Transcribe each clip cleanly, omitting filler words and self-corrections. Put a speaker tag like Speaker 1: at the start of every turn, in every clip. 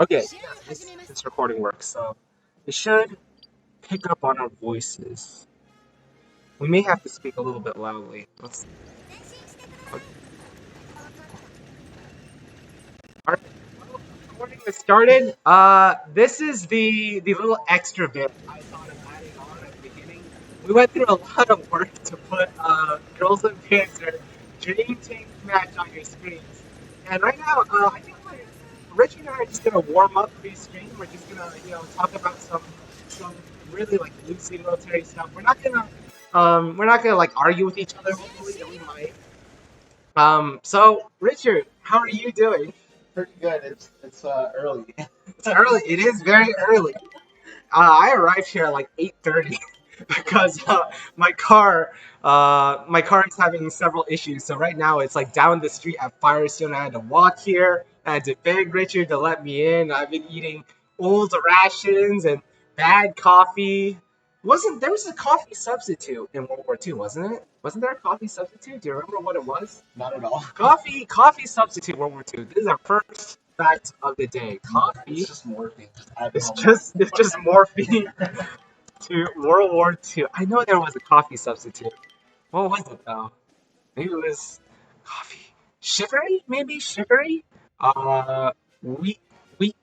Speaker 1: Okay, this recording works, so it should pick up on our voices. We may have to speak a little bit loudly. Let's see. Okay. Alright, well, recording is started. This is the little extra bit I thought of adding on at the beginning. We went through a lot of work to put Girls and Panzer Dream Team match on your screens. And right now, I think Richie and I are just gonna warm up pre-stream. We're just gonna, talk about some really like loosely military stuff. We're not gonna like argue with each other. Hopefully, we might. So Richard, how are you doing?
Speaker 2: Pretty good. It's early.
Speaker 1: It's early. It is very early. I arrived here at like 8:30 because my car is having several issues. So right now it's like down the street at Firestone. I had to walk here. I had to beg Richard to let me in. I've been eating old rations and bad coffee. There was a coffee substitute in World War II, wasn't it? Wasn't there a coffee substitute? Do you remember what it was?
Speaker 2: Not at all.
Speaker 1: Coffee substitute World War II. This is our first fact of the day. Coffee.
Speaker 2: It's just morphine.
Speaker 1: It's just morphine to World War II. I know there was a coffee substitute. What was it though? Maybe it was coffee. Chicory? Maybe chicory? Wheat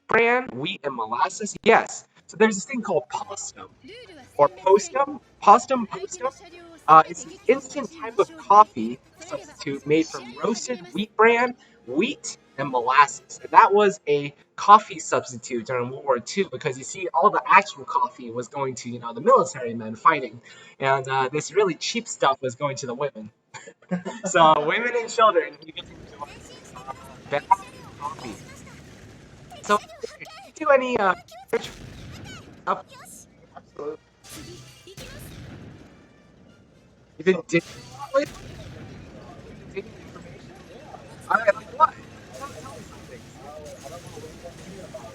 Speaker 1: bran, wheat and molasses. Yes. So there's this thing called postum or postum. Postum. It's an instant type of coffee substitute made from roasted wheat bran, wheat, and molasses. And that was a coffee substitute during World War II because you see, all the actual coffee was going to, the military men fighting, and this really cheap stuff was going to the women. So women and children, you get to enjoy bad coffee. So, did you do any
Speaker 2: Absolutely.
Speaker 1: You did information? Alright, like what? Tell me some things.
Speaker 2: I don't know what you're talking about.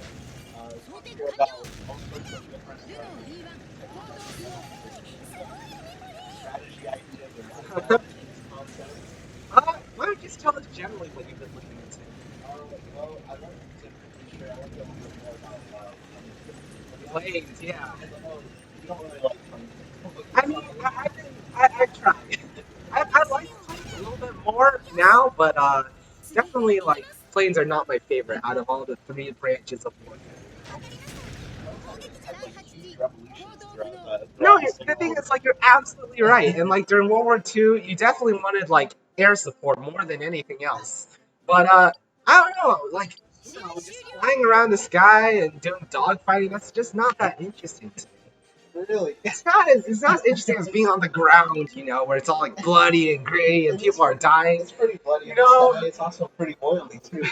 Speaker 2: Talking about all sorts of different strategy ideas and concepts.
Speaker 1: Why don't you just tell us generally what you've been looking into?
Speaker 2: Well, I wanted to be sure I want to know a little bit more about
Speaker 1: Planes, yeah.
Speaker 2: You don't really like planes.
Speaker 1: I mean, I tried. I like planes a little bit more now, but definitely like planes are not my favorite out of all the three branches of warfare. No, the thing is, like, you're absolutely right. And like during World War II, you definitely wanted like air support more than anything else. But I don't know, like, just flying around the sky and doing dogfighting, that's just not that interesting to me.
Speaker 2: Really?
Speaker 1: It's not as interesting as being on the ground, where it's all like bloody and gritty and people are dying.
Speaker 2: It's pretty bloody. It's also pretty oily too.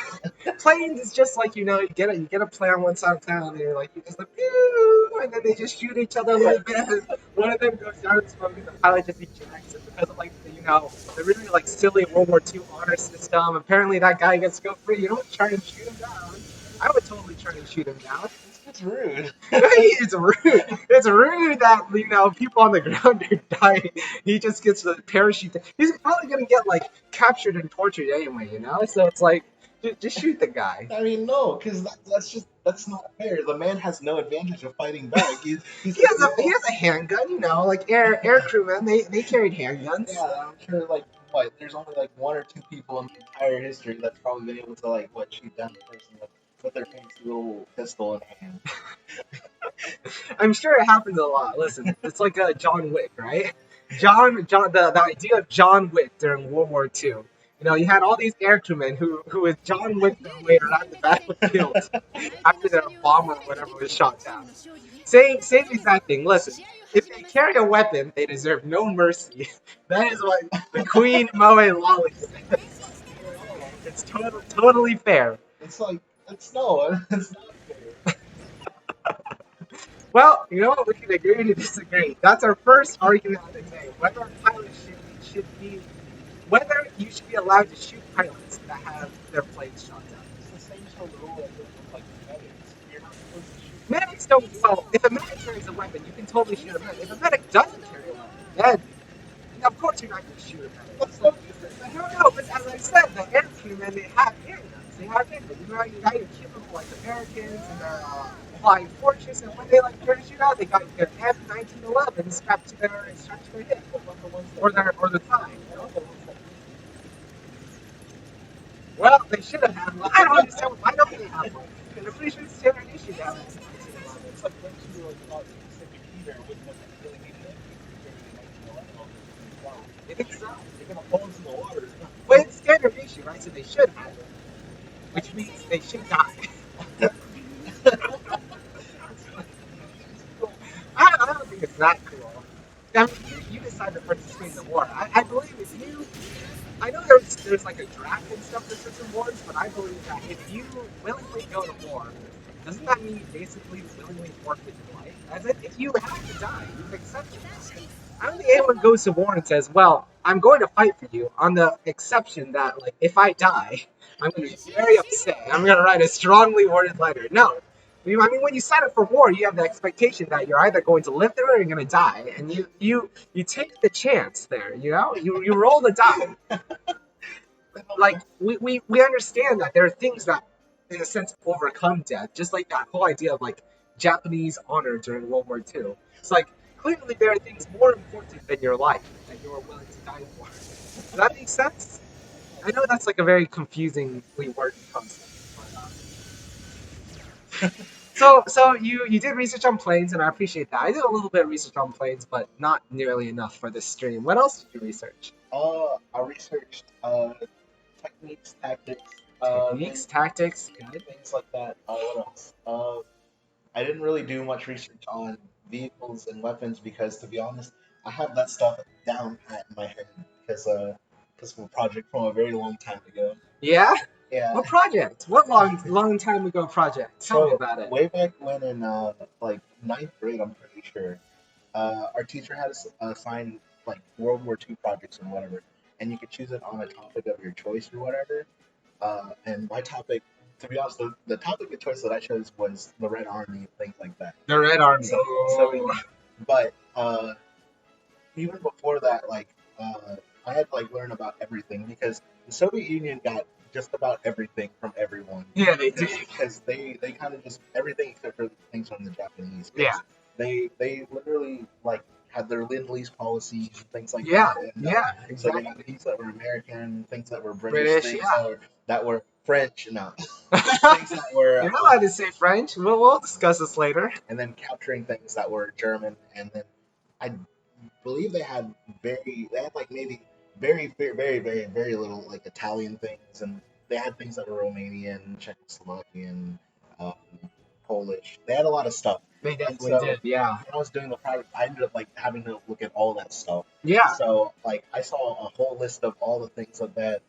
Speaker 1: Planes is just like, you get a plane on one side of town and you're like, you just like, pew, and then they just shoot each other a little bit. One of them goes down in smoke and the pilot just ejects it because of like the really like silly World War II honor system. Apparently that guy gets to go free. You don't try and shoot him down. I would totally try and shoot him down.
Speaker 2: It's rude.
Speaker 1: It's rude. It's rude that people on the ground are dying. He just gets the parachute. He's probably gonna get like captured and tortured anyway. So it's like, just shoot the guy.
Speaker 2: I mean, no, because that's not fair. The man has no advantage of fighting back. He
Speaker 1: has a handgun. Like air crewmen, they carried handguns.
Speaker 2: Yeah, I'm sure. Like there's only like one or two people in the entire history that's probably been able to shoot down the person with their fancy little pistol in hand.
Speaker 1: I'm sure it happens a lot. Listen, it's like John Wick, right? The idea of John Wick during World War II. You had all these air crewmen who was John Wick their way around the battlefield after their bomb or whatever was shot down. Same exact thing. Listen, if they carry a weapon, they deserve no mercy. That is what the Queen Moe Lolly says. It's totally fair.
Speaker 2: It's like, it's not fair.
Speaker 1: Well, you know what? We can agree to disagree. That's our first argument of the day. Whether you should be allowed to shoot pilots that have their planes shot down.
Speaker 2: It's the same sort of rule that goes with medics. You're not supposed to shoot.
Speaker 1: Medics don't. Well, if a medic carries a weapon, you can totally shoot a medic. If a medic doesn't carry a weapon, then of course you're not going to shoot a medic.
Speaker 2: That's so different.
Speaker 1: No, Cuban, they have handguns. They have handguns. You got your Cuban like Americans and their flying fortress, and when they like try to shoot out, they got their M1911 strapped to their hip, or the tie. You know? Well, they should have had one. I don't understand why don't they have one. Because I'm pretty sure it's standard issue to have an M1911.
Speaker 2: It's like when you like thought Pacific Theater wouldn't have really needed anything compared to 1911 all the fly.
Speaker 1: I think so.
Speaker 2: They're gonna fall into the water.
Speaker 1: But it's standard issue, right? So they should have it, which means they should die. I don't think it's that cool. I mean, you decide to participate in the war. I believe if you, I know there's like a draft and stuff for certain wars, but I believe that if you willingly go to war, doesn't that mean you basically willingly forfeit your life? As if you have to die, you've accepted that. I don't think anyone goes to war and says, "Well, I'm going to fight for you," on the exception that, like, if I die, I'm going to be very upset. I'm going to write a strongly worded letter. No. I mean, when you sign up for war, you have the expectation that you're either going to live through it or you're going to die, and you take the chance there. You know, you roll the die. Like we understand that there are things that, in a sense, overcome death. Just like that whole idea of like Japanese honor during World War II. It's like clearly there are things more important than your life that you are willing to die for. Does that make sense? I know that's like a very confusingly worded concept. So you did research on planes, and I appreciate that. I did a little bit of research on planes, but not nearly enough for this stream. What else did you research?
Speaker 2: I researched techniques, tactics,
Speaker 1: Techniques, tactics, good.
Speaker 2: things like that. What else? I didn't really do much research on vehicles and weapons because, to be honest, I have that stuff down pat in my head because of a project from a very long time ago.
Speaker 1: Yeah?
Speaker 2: Yeah.
Speaker 1: What project? What long time ago project? Tell me about it.
Speaker 2: Way back when in like ninth grade, I'm pretty sure, our teacher had us assign like World War II projects or whatever, and you could choose it on a topic of your choice or whatever. And my topic, to be honest, the topic of choice that I chose was the Red Army, things like that.
Speaker 1: The Red Army.
Speaker 2: But even before that, like I had to like learn about everything because the Soviet Union got just about everything from everyone.
Speaker 1: Yeah, they did.
Speaker 2: Because they kind of just everything except for things from the Japanese.
Speaker 1: Yeah.
Speaker 2: They literally like had their Lend-Lease policies and things like
Speaker 1: Yeah,
Speaker 2: that. And,
Speaker 1: yeah,
Speaker 2: So they
Speaker 1: exactly.
Speaker 2: got things that were American, things that were
Speaker 1: British,
Speaker 2: things
Speaker 1: yeah.
Speaker 2: that were French, no, things that were.
Speaker 1: You're not allowed to say French. We'll discuss this later.
Speaker 2: And then capturing things that were German, and then I believe they had like maybe very little like Italian things, and they had things that were Romanian, Czechoslovakian, um, Polish. They had a lot of stuff.
Speaker 1: They definitely
Speaker 2: So,
Speaker 1: did, yeah.
Speaker 2: When I was doing the project, I ended up like having to look at all that stuff.
Speaker 1: Yeah.
Speaker 2: So like I saw a whole list of all the things that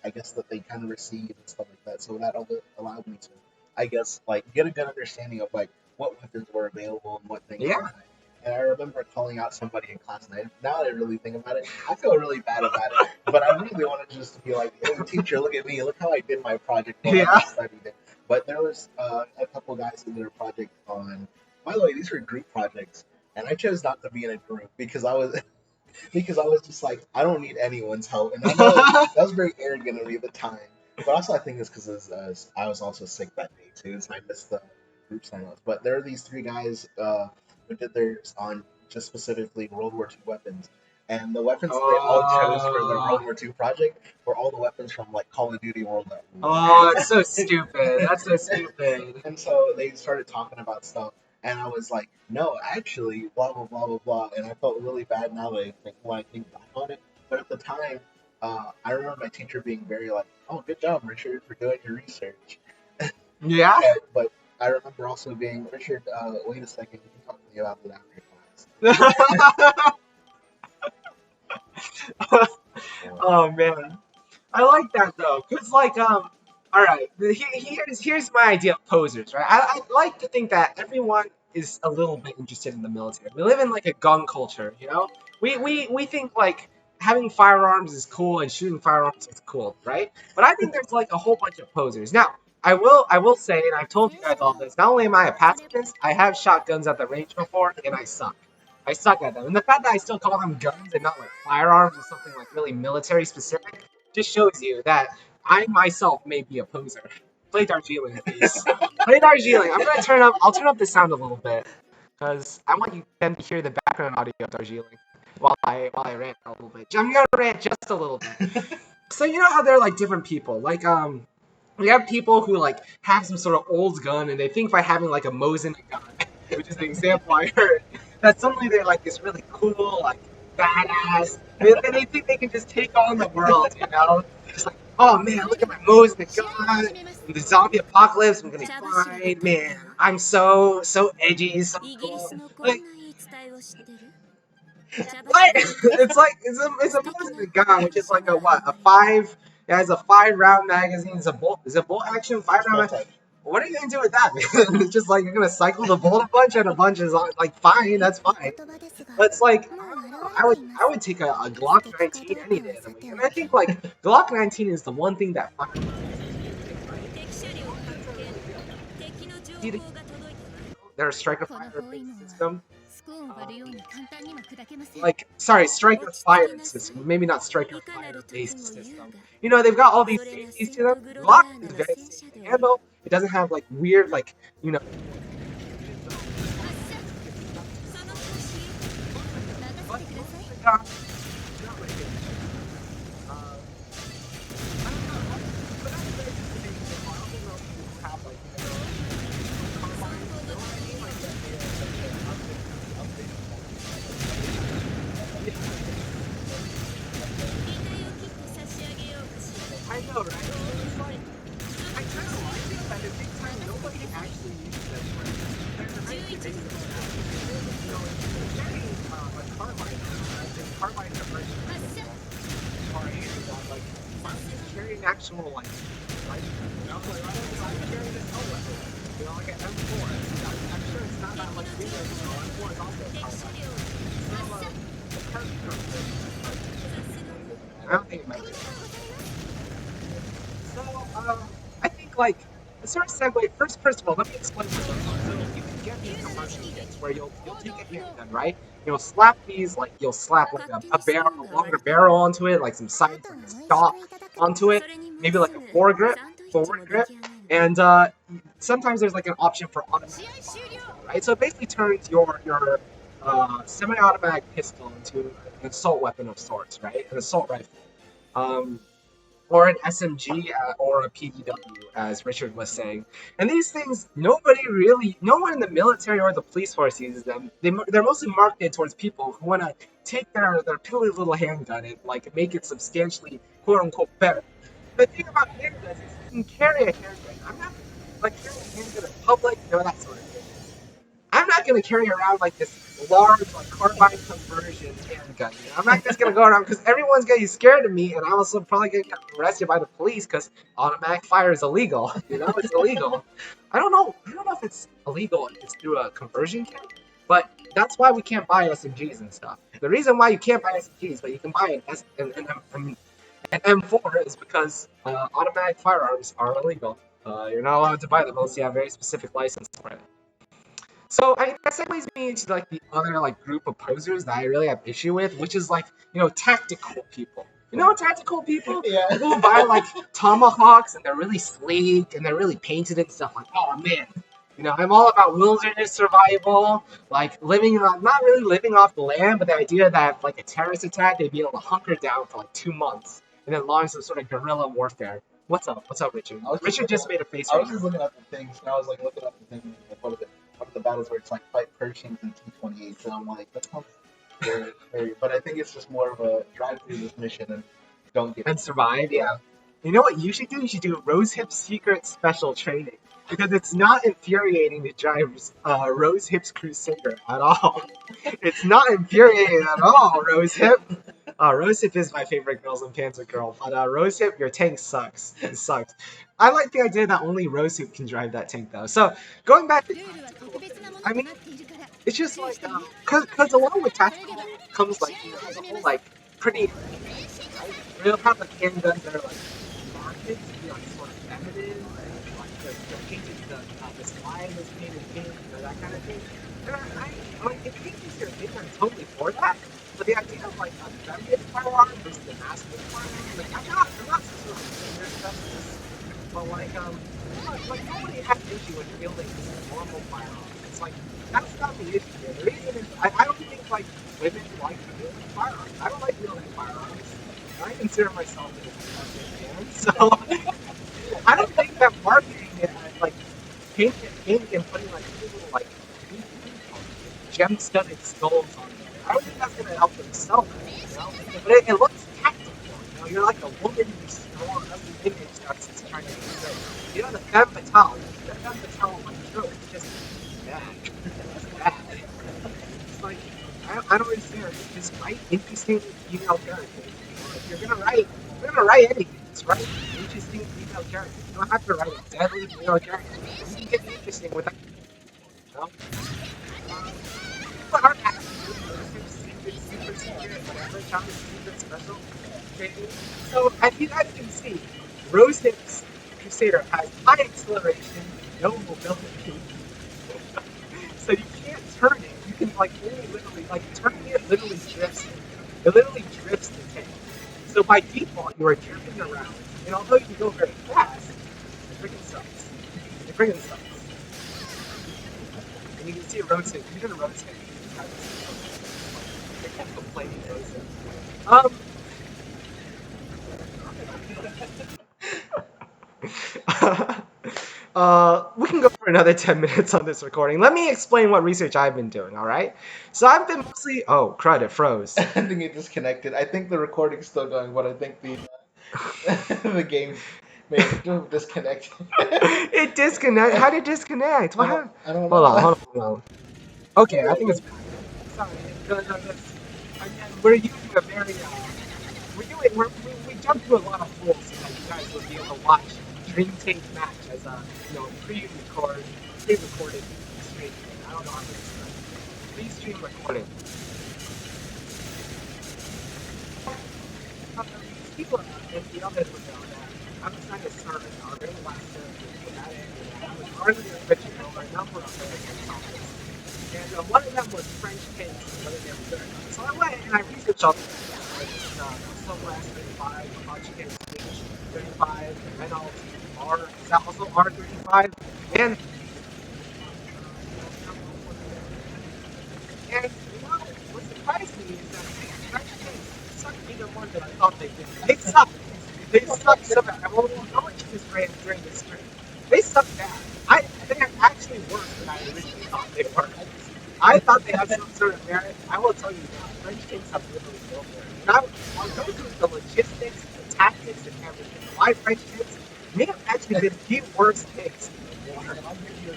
Speaker 2: I guess that they kind of received and stuff like that. So that allowed me to, I guess, like get a good understanding of like what weapons were available and what things.
Speaker 1: Yeah.
Speaker 2: Were. And I remember calling out somebody in class, and now that I really think about it, I feel really bad about it. But I really wanted just to be like, "Hey, teacher, look at me! Look how I did my project."
Speaker 1: Yeah.
Speaker 2: I studied it. But there was a couple guys who did a project on. By the way, these were group projects, and I chose not to be in a group because I was just like, I don't need anyone's help, and I know that was very arrogant of me at the time. But also, I think it's because I was also sick that day too, so I missed the group sign-ups. But there are these three guys who did theirs on just specifically World War II weapons. And the weapons that they all chose for the World War II project were all the weapons from like Call of Duty World at War.
Speaker 1: Oh, that's so stupid. That's so stupid.
Speaker 2: And so they started talking about stuff, and I was like, no, actually, blah blah blah blah blah. And I felt really bad now that when I think back on it. But at the time, I remember my teacher being very like, "Oh, good job, Richard, for doing your research."
Speaker 1: Yeah.
Speaker 2: But I remember also being, Richard, wait a second, you can talk to me about that after class.
Speaker 1: Oh man, I like that though, cause like all right, here's my idea of posers, right? I like to think that everyone is a little bit interested in the military. We live in like a gun culture, you know. We think like having firearms is cool and shooting firearms is cool, right? But I think there's like a whole bunch of posers. Now, I will say, and I've told you guys all this. Not only am I a pacifist, I have shot guns at the range before, and I suck. I suck at them. And the fact that I still call them guns and not like firearms or something like really military specific just shows you that I myself may be a poser. Play Darjeeling, please. Play Darjeeling. I'll turn up the sound a little bit because I want you them to hear the background audio of Darjeeling while I rant a little bit. I'm gonna rant just a little bit. So you know how they're like different people, like we have people who like have some sort of old gun and they think by having like a Mosin gun, which is an example I heard, that suddenly they're like this really cool, like badass, and they think they can just take on the world, you know? Just like, oh man, look at my Mosin gun, in the zombie apocalypse, I'm gonna be fine, man. I'm so edgy, so cool. Like, what? It's a Mosin gun, which is like a what? A five. It has a 5 round magazine. It's a bolt. Is it bolt action? 5 round. What are you gonna do with that? It's just like you're gonna cycle the bolt a bunch, and a bunch is like fine. That's fine. But it's like I don't know. I would take a Glock 19 any day of the week, and I think like Glock 19 is the one thing that their striker fire based system. Like, sorry, striker fire system, maybe not striker fire based system. You know, they've got all these safeties to them. Glock is very safe to handle. It doesn't have like weird, like, you know. I know, right? It's like, I kind of like it, but at the same time, nobody actually uses that word. There's a very big thing about that. You know, carrying a carbine, this carbine version or anything that, like, carrying actual, like, you know, like, I'm carrying this hell weapon, you know, like an M4. I'm sure it's not that much bigger, you know, M4 is also a carbine. So, the carbine, I don't think it matters. So, I think like a sort of segue. First of all, let me explain what those are. So you can get these commercial kits where you'll take a handgun, right? You'll slap these like you'll slap like a barrel, a longer barrel onto it, like some sights, like a stock onto it, maybe like a forward grip, and sometimes there's like an option for automatic fire, right? So it basically turns your semi-automatic pistol into an assault weapon of sorts, right? An assault rifle. Um, or an SMG or a PDW, as Richard was saying. And these things, no one in the military or the police force uses them. They're mostly marketed towards people who want to take their piddly little handgun and like make it substantially quote unquote better. But the thing about handguns is you can carry a handgun. I'm not like carrying a handgun in public, that sort of thing. I'm not gonna carry around like this large like carbine conversion handgun. You know? I'm not just gonna go around because everyone's gonna be scared of me, and I'm also probably gonna get arrested by the police because automatic fire is illegal. You know, it's illegal. I don't know. I don't know if it's illegal if it's through a conversion kit, but that's why we can't buy SMGs and stuff. The reason why you can't buy SMGs, but you can buy an M4 is because automatic firearms are illegal. You're not allowed to buy them unless you have a very specific license for it. So that segues me into like the other like group of posers that I really have issue with, which is like tactical people. You know tactical people?
Speaker 2: Yeah.
Speaker 1: People who buy like tomahawks and they're really sleek and they're really painted and stuff. Like, oh man, I'm all about wilderness survival, like not really living off the land, but the idea that like a terrorist attack, they'd be able to hunker down for like 2 months and then launch some sort of guerrilla warfare. What's up? What's up, Richard? Richard just made a face.
Speaker 2: I was just looking up the things, and I was like looking up the thing, like what are the battles where it's like fight Pershings and T-28s, and I'm like, that sounds very, but I think it's just more of a drive through this mission and don't get
Speaker 1: and survive. Yeah. You know what you should do? You should do Rosehip Secret Special Training because it's not infuriating to drive Rosehip's Crusader at all. It's not infuriating at all, Rosehip. Rosehip is my favorite Girls and Panzer girl, but Rosehip, your tank sucks. It sucks. I like the idea that only Rosehip can drive that tank, though. So, going back to tactical, I mean, it's just like, because along with tactical comes, like, the whole, like, pretty, right? They'll have, like, handguns that are, like, marketed to be, like, sort of feminine, like, the painted, the slide is painted pink, that kind of thing. And like, if pink is your thing, I'm totally for that. But the idea of like a feminine firearm versus a masculine firearm, like I'm not so sort of stuff. like nobody has an issue with wielding normal firearms. It's like that's not the issue here. The reason is I don't think like women like wielding firearms. I don't like wielding firearms. I consider myself a man, so I don't think that marketing it as like painting and putting like cool little like gem-studded skulls on there. I don't think that's gonna help them sell that, you know. But it looks tactical. You know, you're like a woman strong. That's the image that's trying to be portrayed. You know, the femme fatale. The femme fatale like trope is just bad. It's bad. It's like I don't understand. Just write interesting female characters. You know, if you're gonna write anything, just write interesting female characters. You don't have to write a deadly female character. You can get interesting without. You know? People aren't actually super secret, whatever, top secret special training. So, as you guys can see, Rose Hips Crusader has high acceleration, no mobility. So you can't turn it. You can like only literally like turning it literally drifts it. It literally drifts the tank. So by default you are drifting around. And although you can go very fast, it freaking sucks. It freaking sucks. And you can see Rose Hips, even Rose Hips. They kept complaining Rose Hips. We can go for another 10 minutes on this recording. Let me explain what research I've been doing, alright? So I've been mostly... Oh, crud, it froze.
Speaker 2: I think it disconnected. I think the recording's still going, but I think the the game may have disconnected.
Speaker 1: It disconnected? How did it disconnect? What happened?
Speaker 2: I don't
Speaker 1: Hold
Speaker 2: know.
Speaker 1: on, hold on, hold on. Okay, I think it's back. Sorry, again, we're using a very, we jumped through a lot of holes so that you guys would be able to watch Dream Tape match as a, pre-recorded stream. I don't know how to explain it. Pre-stream recording. These people in the others would know that I was trying to start a very last service at it, and I was arguing with over a number of various topics. And one of them was French cakes, and another them was good. So I went and I researched all these things. Like Southwest 35, Chicken Speech 35, Reynolds R. Is that also R35? And what surprised me is that French cakes suck even more than I thought they did. They suck. They suck so bad. I won't know what you just ran during this stream. They suck bad. They are actually worse than I originally thought they were. I thought they had some sort of merit. I will tell you now, French cakes have literally no merit. And I'll go through the logistics, the tactics, and everything. Why French cakes may have actually been the worst cakes in the water.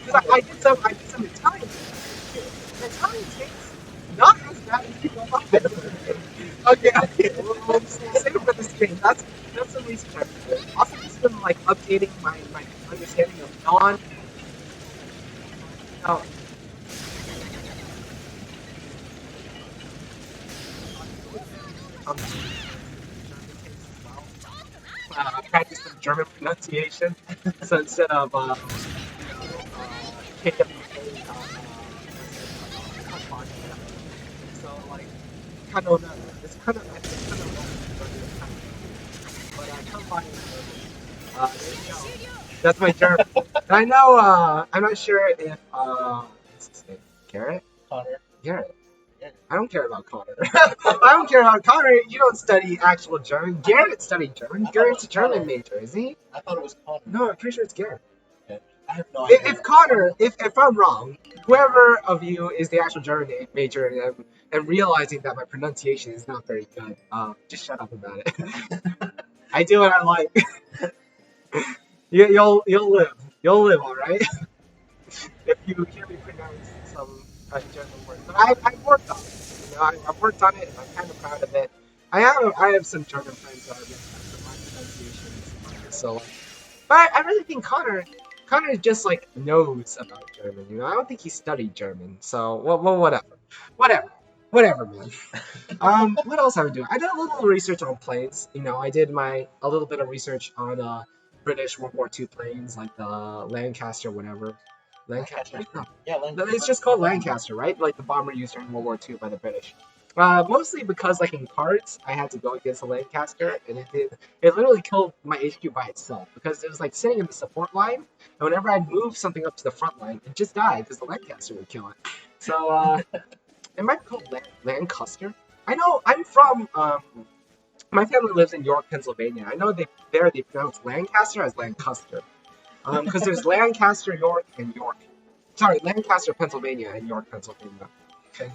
Speaker 1: Because I did some Italian cakes too. And Italian cakes, not as bad as people thought they were. Okay, we'll save it for the stream. That's some research I've been doing. Also, just been like updating my understanding of non. Oh. Practice some German pronunciation. So instead of KWK, so like kind of it's kind of but come there you go. That's my German. And I know I'm not sure if what's his name? Garrett?
Speaker 2: Connor.
Speaker 1: Garrett. I don't care about Connor. I don't care about Connor. You don't study actual German. Garrett studied German. Garrett's a German major, is he?
Speaker 2: I thought it was Connor.
Speaker 1: No, I'm pretty sure it's Garrett.
Speaker 2: Okay. I have no idea.
Speaker 1: If Connor, if I'm wrong, whoever of you is the actual German major and realizing that my pronunciation is not very good, just shut up about it. I do what I like. You'll live. You'll live, all right. If you hear me pronounce some German word, but I've worked on it. You know, I've worked on it, and I'm kind of proud of it. I have some German friends that are really proud of my pronunciations. So, but I really think Connor just like knows about German. You know, I don't think he studied German. So, well, whatever, man. What else have I been doing? I did a little research on planes. You know, I did a little bit of research on British World War II planes, like the Lancaster, whatever. Lancaster? No.
Speaker 2: Yeah, Lancaster.
Speaker 1: It's just called Lancaster, right? Like the bomber used during World War II by the British. Mostly because like in cards, I had to go against a Lancaster, and it literally killed my HQ by itself because it was like sitting in the support line, and whenever I'd move something up to the front line, it just died because the Lancaster would kill it. So it might be called Lancaster. I know I'm from my family lives in York, Pennsylvania. I know they pronounce Lancaster as Lancaster. Because there's Lancaster, York, and York. Sorry, Lancaster, Pennsylvania, and York, Pennsylvania.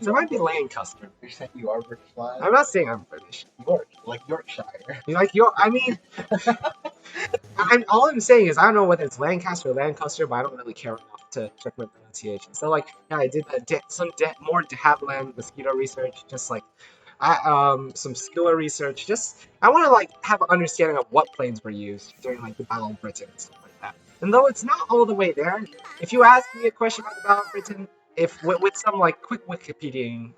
Speaker 1: So it might be Lancaster.
Speaker 2: You're saying you are British live?
Speaker 1: I'm not saying I'm British.
Speaker 2: York, like Yorkshire.
Speaker 1: You like York? I mean, all I'm saying is I don't know whether it's Lancaster or Lancaster, but I don't really care enough to check my pronunciation. So like, yeah, I did more de Havilland mosquito research, just like some skiller research. Just I want to like have an understanding of what planes were used during like the Battle of Britain and stuff like that. And though it's not all the way there, if you ask me a question about the Battle of Britain, if with some like quick Wikipedia-ing,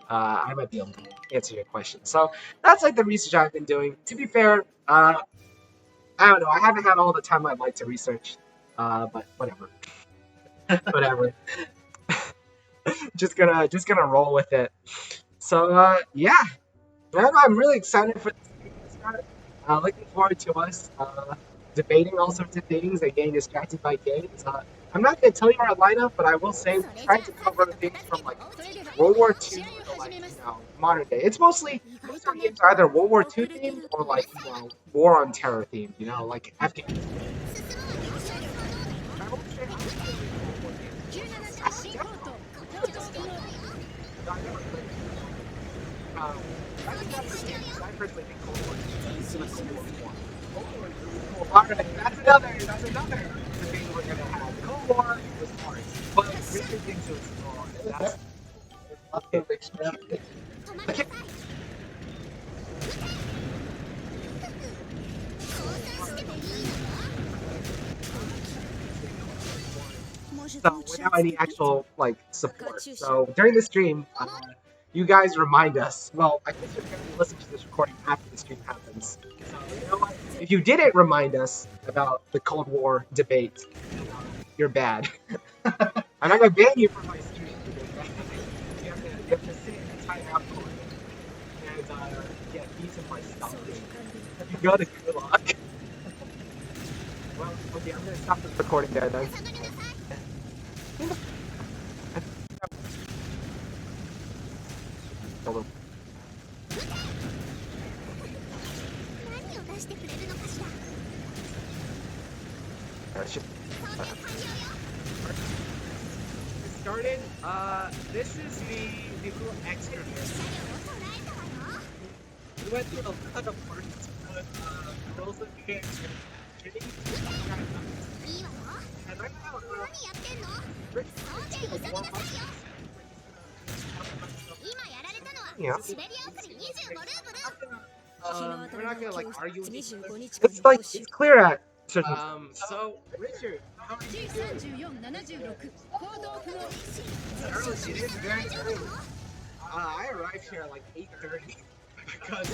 Speaker 1: I might be able to answer your question. So that's like the research I've been doing. To be fair, I don't know. I haven't had all the time I'd like to research, but whatever, whatever. just gonna roll with it. So yeah, I'm really excited for this game to start. Looking forward to us debating all sorts of things and getting distracted by games. I'm not gonna tell you our lineup, but I will say we're trying to cover things from like World War II to like modern day. It's mostly most of our games are either World War II themed or like war on terror themed. Like Afghanistan. I won't say how many World War games. I never played Um, that's another thing. I personally think Cold War is like Cold War 1. Cold War is really cool. Alright, that's another debate we're gonna have. Cold War was hard, but Richard thinks it was wrong, and that's
Speaker 2: Lots of experiments.
Speaker 1: okay. So without any actual like support. So during the stream, you guys remind us. Well, I guess you're going to listen to this recording after the stream happens. So you know what? If you didn't remind us about the Cold War debate, you're bad. I'm not going to ban you from my stream. You have to sit in a timeout and get beaten by stalking. You go to Gulag. Well, okay, I'm going to stop this recording there then. Hold on. Started. This is the little extra here. We went through a lot of firsts girls that became shitty. And right now, Rick's like 4 months. Yeah. We're not gonna like argue with each other. It's like it's clear at certain. So Richard, how are you doing? It is very early. I arrived here at like 8:30 because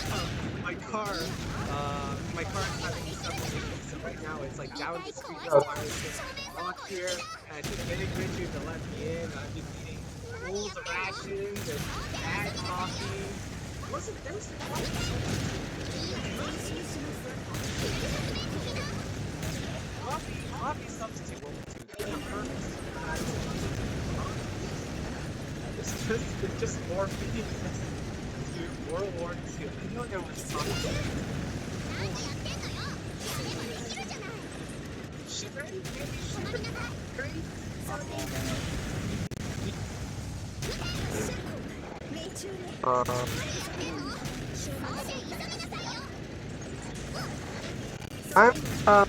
Speaker 1: my car is having several issues. So right now it's like down the street. So I was walk here, and I took a big Richard to let me in. I've been eating bowls of rations and bad coffee. Listen, there's coffee substitute World War II. It's just more feeding to World War II. I know there was coffee. Sugar? Maybe sugar? I'm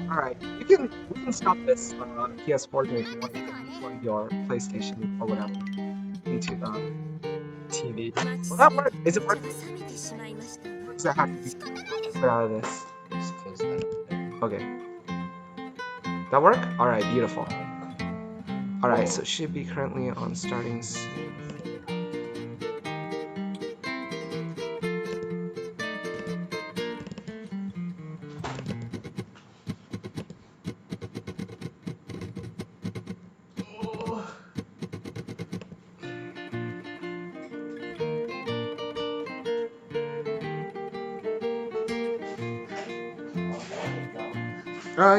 Speaker 1: Alright, we can stop this PS4 game if you want to plug your PlayStation or whatever into the TV. Will that work? Is it working? Or does that have to be put out of this?
Speaker 2: Just close that.
Speaker 1: Okay. That work? Alright, beautiful. Alright,
Speaker 2: Whoa.
Speaker 1: so it should be currently on starting.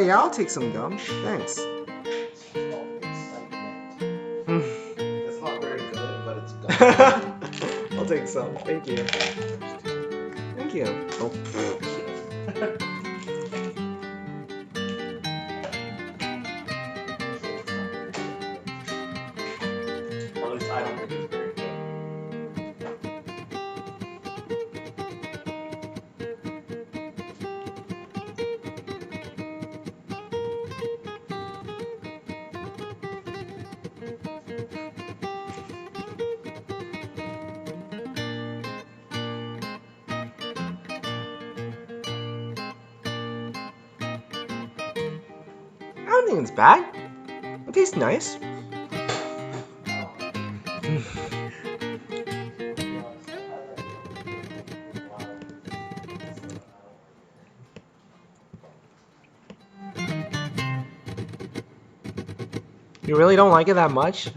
Speaker 1: Yeah, I'll take some gum. Thanks.
Speaker 2: It's not very good, but it's good.
Speaker 1: I'll take some. Thank you. Thank you. Oh.
Speaker 2: Or at least I don't think it's very good.
Speaker 1: I don't think it's bad. It tastes nice. You really don't like it that much?